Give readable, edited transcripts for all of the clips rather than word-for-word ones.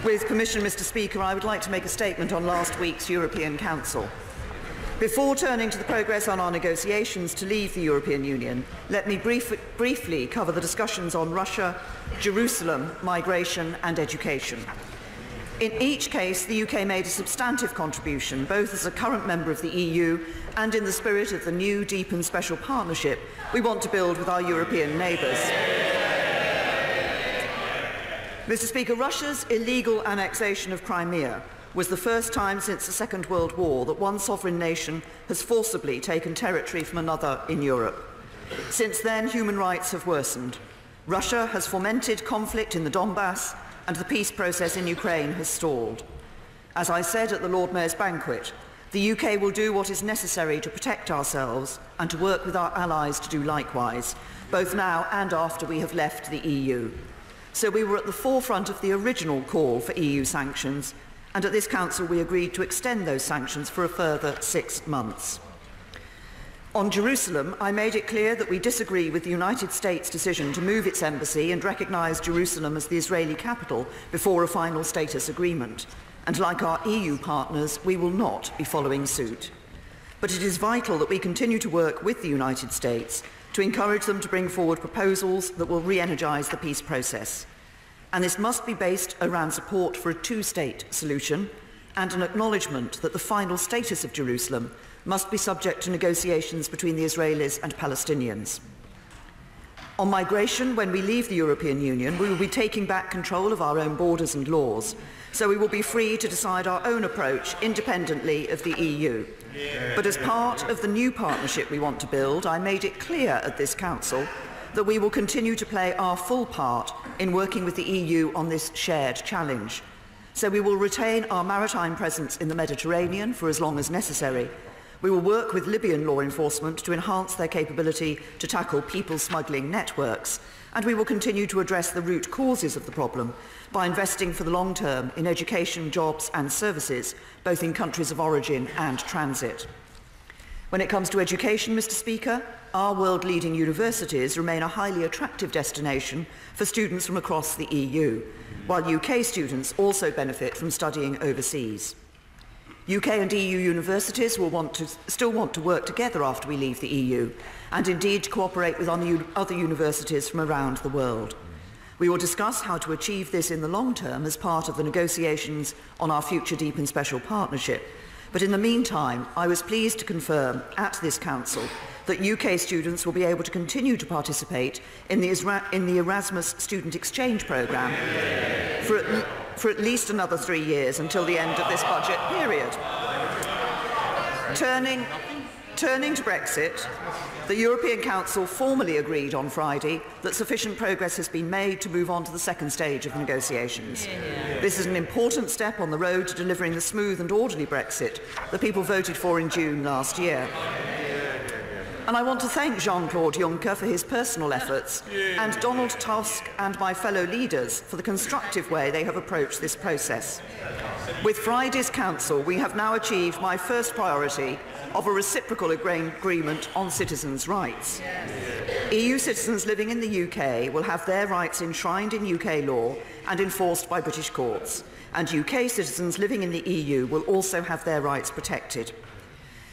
With permission, Mr. Speaker, I would like to make a statement on last week's European Council. Before turning to the progress on our negotiations to leave the European Union, let me briefly cover the discussions on Russia, Jerusalem, migration and education. In each case, the UK made a substantive contribution, both as a current member of the EU and in the spirit of the new, deep and special partnership we want to build with our European neighbours. Mr. Speaker, Russia's illegal annexation of Crimea was the first time since the Second World War that one sovereign nation has forcibly taken territory from another in Europe. Since then, human rights have worsened. Russia has fomented conflict in the Donbass, and the peace process in Ukraine has stalled. As I said at the Lord Mayor's banquet, the UK will do what is necessary to protect ourselves and to work with our allies to do likewise, both now and after we have left the EU. So we were at the forefront of the original call for EU sanctions, and at this Council we agreed to extend those sanctions for a further 6 months. On Jerusalem, I made it clear that we disagree with the United States' decision to move its embassy and recognise Jerusalem as the Israeli capital before a final status agreement. And like our EU partners, we will not be following suit. But it is vital that we continue to work with the United States to encourage them to bring forward proposals that will re-energise the peace process. And this must be based around support for a two-state solution and an acknowledgement that the final status of Jerusalem must be subject to negotiations between the Israelis and Palestinians. On migration, when we leave the European Union, we will be taking back control of our own borders and laws, so we will be free to decide our own approach independently of the EU. But as part of the new partnership we want to build, I made it clear at this Council that we will continue to play our full part in working with the EU on this shared challenge. So we will retain our maritime presence in the Mediterranean for as long as necessary. We will work with Libyan law enforcement to enhance their capability to tackle people smuggling networks, and we will continue to address the root causes of the problem by investing for the long term in education, jobs and services, both in countries of origin and transit. When it comes to education, Mr. Speaker, our world-leading universities remain a highly attractive destination for students from across the EU, while UK students also benefit from studying overseas. UK and EU universities will still want to work together after we leave the EU, and indeed to cooperate with other universities from around the world. We will discuss how to achieve this in the long term as part of the negotiations on our future deep and special partnership. But in the meantime, I was pleased to confirm at this Council that UK students will be able to continue to participate in the Erasmus Student Exchange Programme for at least another 3 years until the end of this budget period. Turning to Brexit, the European Council formally agreed on Friday that sufficient progress has been made to move on to the second stage of negotiations. This is an important step on the road to delivering the smooth and orderly Brexit that people voted for in June last year. And I want to thank Jean-Claude Juncker for his personal efforts and Donald Tusk and my fellow leaders for the constructive way they have approached this process. With Friday's Council, we have now achieved my first priority of a reciprocal agreement on citizens' rights. EU citizens living in the UK will have their rights enshrined in UK law and enforced by British courts, and UK citizens living in the EU will also have their rights protected.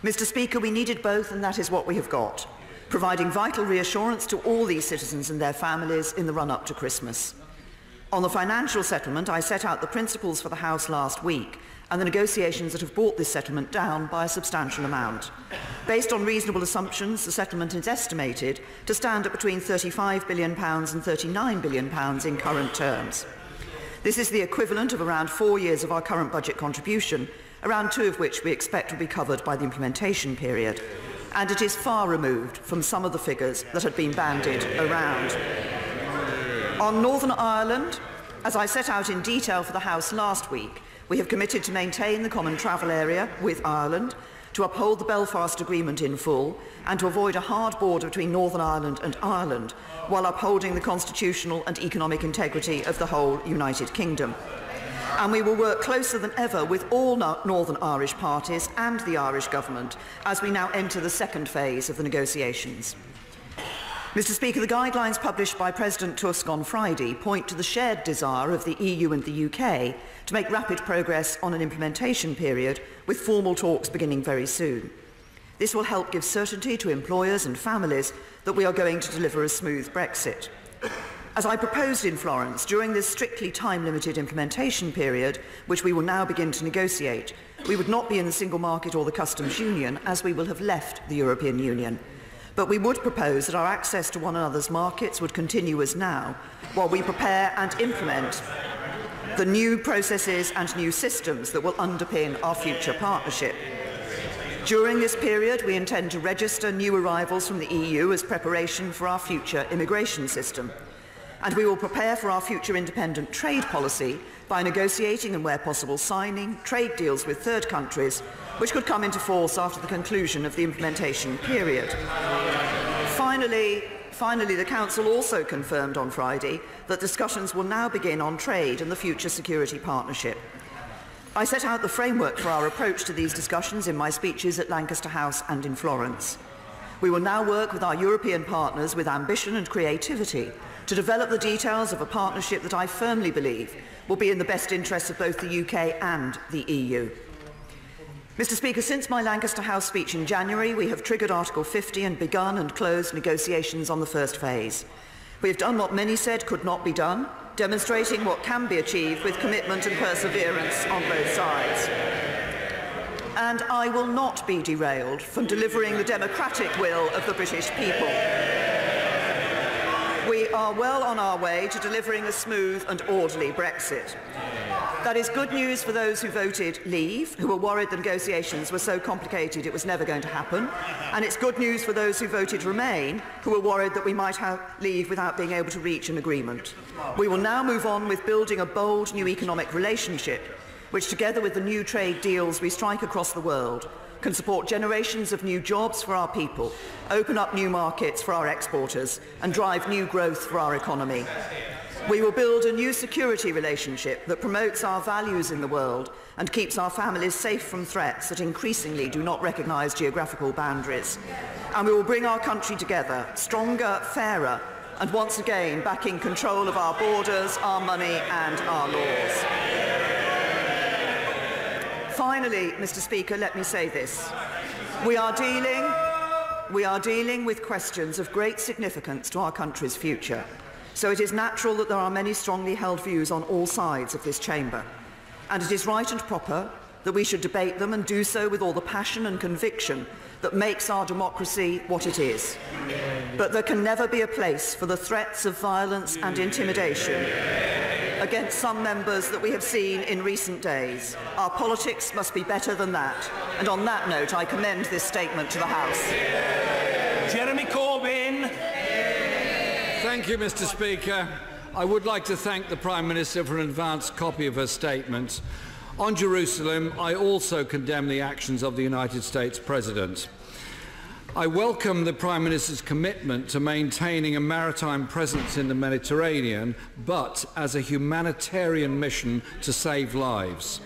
Mr. Speaker, we needed both, and that is what we have got, providing vital reassurance to all these citizens and their families in the run-up to Christmas. On the financial settlement, I set out the principles for the House last week, and the negotiations that have brought this settlement down by a substantial amount. Based on reasonable assumptions, the settlement is estimated to stand at between £35 billion and £39 billion in current terms. This is the equivalent of around 4 years of our current budget contribution, around 2 of which we expect will be covered by the implementation period. And it is far removed from some of the figures that had been bandied around. On Northern Ireland, as I set out in detail for the House last week, we have committed to maintain the common travel area with Ireland, to uphold the Belfast Agreement in full, and to avoid a hard border between Northern Ireland and Ireland, while upholding the constitutional and economic integrity of the whole United Kingdom. And we will work closer than ever with all Northern Irish parties and the Irish Government as we now enter the second phase of the negotiations. Mr. Speaker, the guidelines published by President Tusk on Friday point to the shared desire of the EU and the UK to make rapid progress on an implementation period, with formal talks beginning very soon. This will help give certainty to employers and families that we are going to deliver a smooth Brexit. As I proposed in Florence, during this strictly time-limited implementation period, which we will now begin to negotiate, we would not be in the single market or the customs union, as we will have left the European Union. But we would propose that our access to one another's markets would continue as now, while we prepare and implement the new processes and new systems that will underpin our future partnership. During this period, we intend to register new arrivals from the EU as preparation for our future immigration system. And we will prepare for our future independent trade policy by negotiating and, where possible, signing trade deals with third countries, which could come into force after the conclusion of the implementation period. Finally, the Council also confirmed on Friday that discussions will now begin on trade and the future security partnership. I set out the framework for our approach to these discussions in my speeches at Lancaster House and in Florence. We will now work with our European partners with ambition and creativity to develop the details of a partnership that I firmly believe will be in the best interests of both the UK and the EU. Mr. Speaker, since my Lancaster House speech in January, we have triggered Article 50 and begun and closed negotiations on the first phase. We have done what many said could not be done, demonstrating what can be achieved with commitment and perseverance on both sides. And I will not be derailed from delivering the democratic will of the British people. We are well on our way to delivering a smooth and orderly Brexit. That is good news for those who voted leave, who were worried the negotiations were so complicated it was never going to happen, and it's good news for those who voted remain, who were worried that we might leave without being able to reach an agreement. We will now move on with building a bold new economic relationship, which, together with the new trade deals we strike across the world, can support generations of new jobs for our people, open up new markets for our exporters, and drive new growth for our economy. We will build a new security relationship that promotes our values in the world and keeps our families safe from threats that increasingly do not recognise geographical boundaries. And we will bring our country together, stronger, fairer, and once again back in control of our borders, our money and our laws. Finally, Mr. Speaker, let me say this. We are dealing with questions of great significance to our country's future. So it is natural that there are many strongly held views on all sides of this chamber. And it is right and proper that we should debate them and do so with all the passion and conviction that makes our democracy what it is. But there can never be a place for the threats of violence and intimidation against some members that we have seen in recent days. Our politics must be better than that. And on that note, I commend this statement to the House. Jeremy Corbyn. Thank you, Mr. Speaker. I would like to thank the Prime Minister for an advance copy of her statement. On Jerusalem, I also condemn the actions of the United States President. I welcome the Prime Minister's commitment to maintaining a maritime presence in the Mediterranean, but as a humanitarian mission to save lives.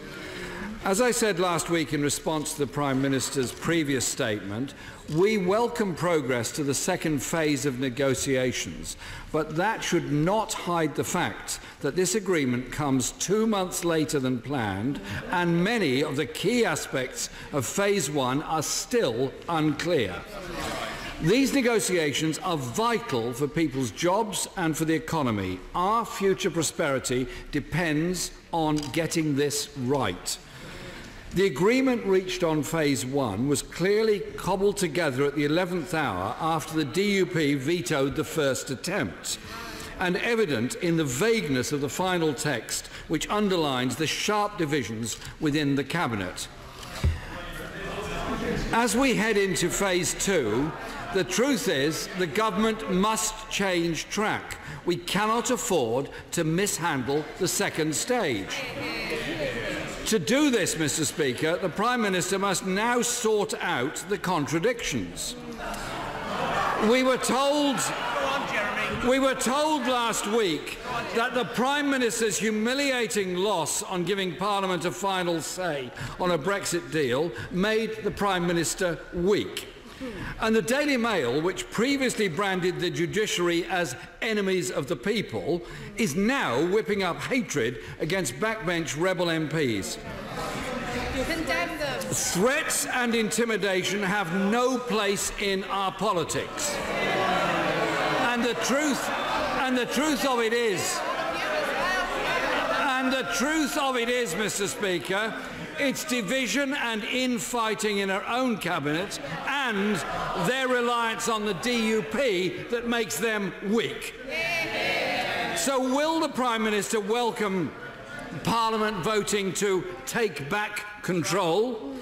As I said last week in response to the Prime Minister's previous statement, we welcome progress to the second phase of negotiations, but that should not hide the fact that this agreement comes 2 months later than planned, and many of the key aspects of Phase 1 are still unclear. These negotiations are vital for people's jobs and for the economy. Our future prosperity depends on getting this right. The agreement reached on Phase 1 was clearly cobbled together at the 11th hour after the DUP vetoed the first attempt, and evident in the vagueness of the final text, which underlines the sharp divisions within the Cabinet. As we head into Phase 2, the truth is the government must change track. We cannot afford to mishandle the second stage. To do this, Mr. Speaker, the Prime Minister must now sort out the contradictions. We were told last week that the Prime Minister's humiliating loss on giving Parliament a final say on a Brexit deal made the Prime Minister weak. And the Daily Mail, which previously branded the judiciary as enemies of the people, is now whipping up hatred against backbench rebel MPs. Condemn them. Threats and intimidation have no place in our politics. And the truth of it is, Mr. Speaker, it's division and infighting in our own cabinet and their reliance on the DUP that makes them weak. So will the Prime Minister welcome Parliament voting to take back control?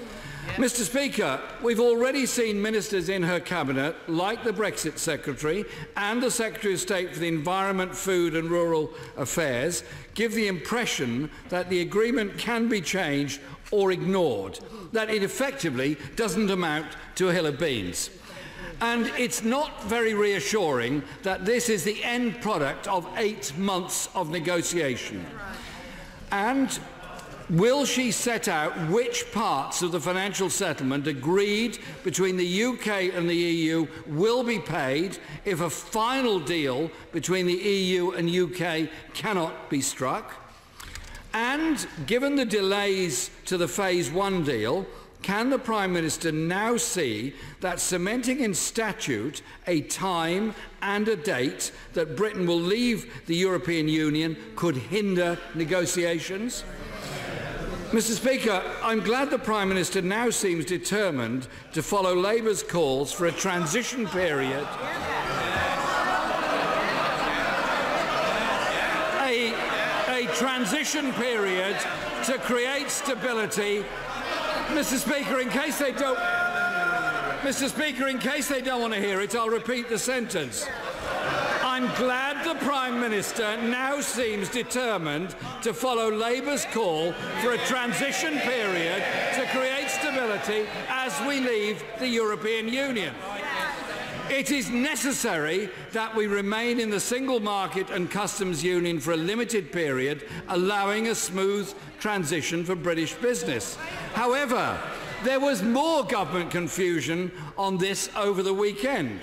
Mr. Speaker, we've already seen ministers in her cabinet, like the Brexit Secretary and the Secretary of State for the Environment, Food and Rural Affairs, give the impression that the agreement can be changed or ignored, that it effectively doesn't amount to a hill of beans. And it's not very reassuring that this is the end product of 8 months of negotiation. And will she set out which parts of the financial settlement agreed between the UK and the EU will be paid if a final deal between the EU and UK cannot be struck? And given the delays to the Phase 1 deal, can the Prime Minister now see that cementing in statute a time and a date that Britain will leave the European Union could hinder negotiations? Mr. Speaker, I'm glad the Prime Minister now seems determined to follow Labour's calls for a transition period, a transition period to create stability. Mr. Speaker, in case they don't want to hear it, I'll repeat the sentence. I'm glad the Prime Minister now seems determined to follow Labour's call for a transition period to create stability as we leave the European Union. It is necessary that we remain in the single market and customs union for a limited period, allowing a smooth transition for British business. However, there was more government confusion on this over the weekend.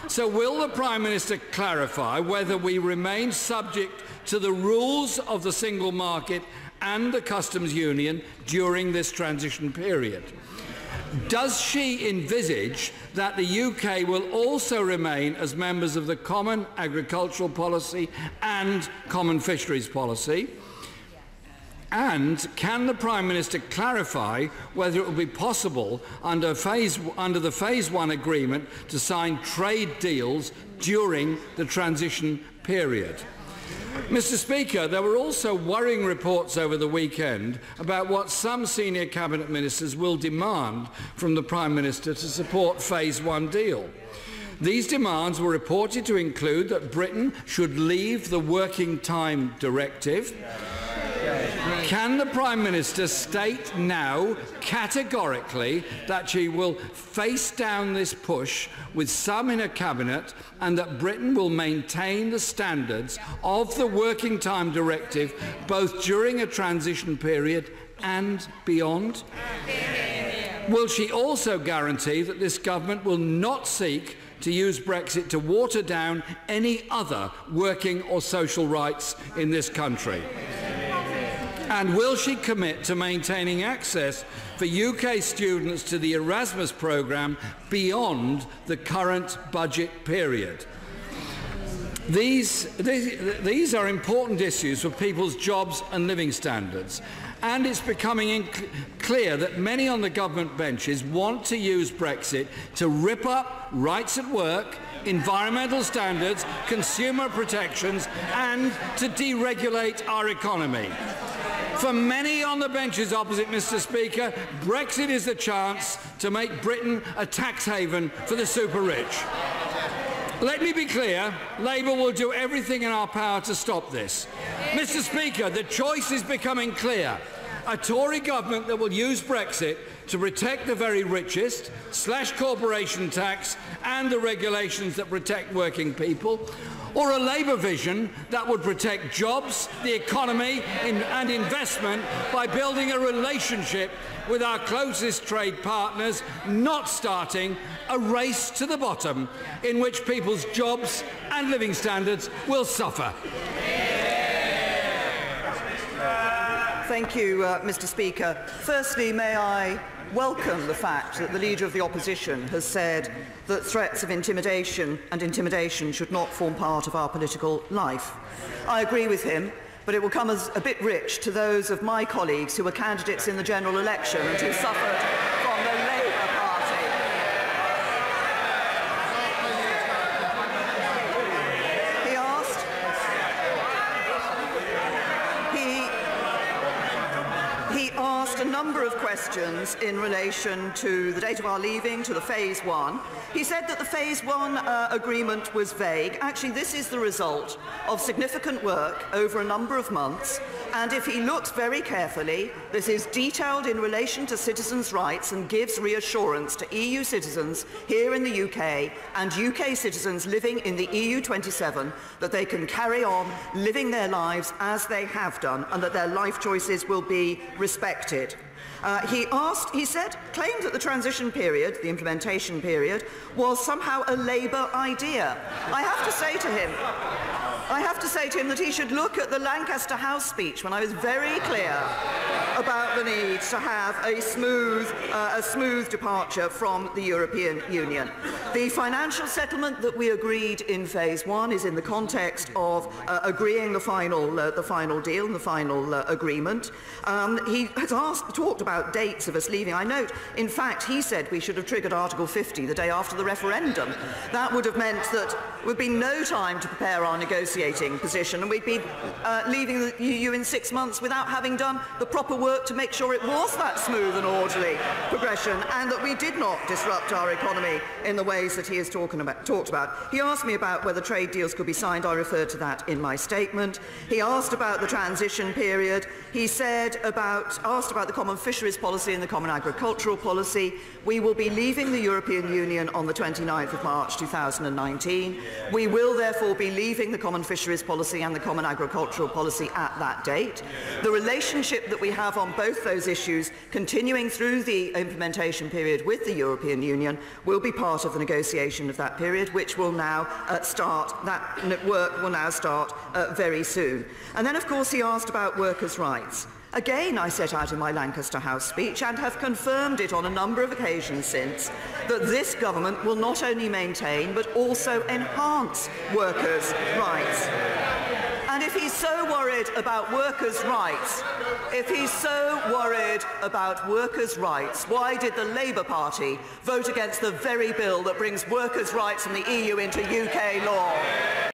So will the Prime Minister clarify whether we remain subject to the rules of the single market and the customs union during this transition period? Does she envisage that the UK will also remain as members of the Common Agricultural Policy and Common Fisheries Policy? And can the Prime Minister clarify whether it will be possible under the Phase 1 agreement to sign trade deals during the transition period? Mr. Speaker, there were also worrying reports over the weekend about what some senior cabinet ministers will demand from the Prime Minister to support Phase 1 deal. These demands were reported to include that Britain should leave the Working Time Directive. Can the Prime Minister state now categorically that she will face down this push with some in her cabinet and that Britain will maintain the standards of the Working Time Directive both during a transition period and beyond? Will she also guarantee that this government will not seek to use Brexit to water down any other working or social rights in this country? And will she commit to maintaining access for UK students to the Erasmus programme beyond the current budget period? These are important issues for people's jobs and living standards. And it's becoming clear that many on the government benches want to use Brexit to rip up rights at work, environmental standards, consumer protections, and to deregulate our economy. For many on the benches opposite, Mr. Speaker, Brexit is the chance to make Britain a tax haven for the super rich. Let me be clear, Labour will do everything in our power to stop this. Mr. Speaker, the choice is becoming clear. A Tory government that will use Brexit to protect the very richest, slash corporation tax and the regulations that protect working people, or a Labour vision that would protect jobs, the economy and investment by building a relationship with our closest trade partners, not starting a race to the bottom in which people's jobs and living standards will suffer. Thank you, Mr. Speaker. Firstly, may I welcome the fact that the Leader of the Opposition has said that threats of intimidation should not form part of our political life. I agree with him, but it will come as a bit rich to those of my colleagues who were candidates in the general election and who suffered from the Labour Party. He asked a number of questions in relation to the date of our leaving, to the Phase 1. He said that the Phase 1 agreement was vague. Actually, this is the result of significant work over a number of months, and if he looks very carefully, this is detailed in relation to citizens' rights and gives reassurance to EU citizens here in the UK and UK citizens living in the EU 27 that they can carry on living their lives as they have done and that their life choices will be respected. He claimed that the transition period, the implementation period, was somehow a Labour idea. I have to say to him that he should look at the Lancaster House speech when I was very clear about the need to have a smooth departure from the European Union. The financial settlement that we agreed in Phase 1 is in the context of agreeing the final deal and the final agreement. He has talked about dates of us leaving. I note, in fact, he said we should have triggered Article 50 the day after the referendum. That would have meant that there would be no time to prepare our negotiating position, and we'd be leaving the EU in 6 months without having done the proper work to make sure it was that smooth and orderly progression, and that we did not disrupt our economy in the ways that he has talked about. He asked me about whether trade deals could be signed. I referred to that in my statement. He asked about the transition period. He asked about the common fisheries policy and the common agricultural policy. We will be leaving the European Union on the 29th of March 2019. We will therefore be leaving the common fisheries policy and the common agricultural policy at that date. The relationship that we have on both those issues, continuing through the implementation period with the European Union, will be part of the negotiation of that period, which will now start. That work will now start very soon. And then, of course, he asked about workers' rights. Again, I set out in my Lancaster House speech, and have confirmed it on a number of occasions since, that this government will not only maintain but also enhance workers' rights. And if he's so worried about workers' rights, why did the Labour Party vote against the very bill that brings workers' rights in the EU into UK law?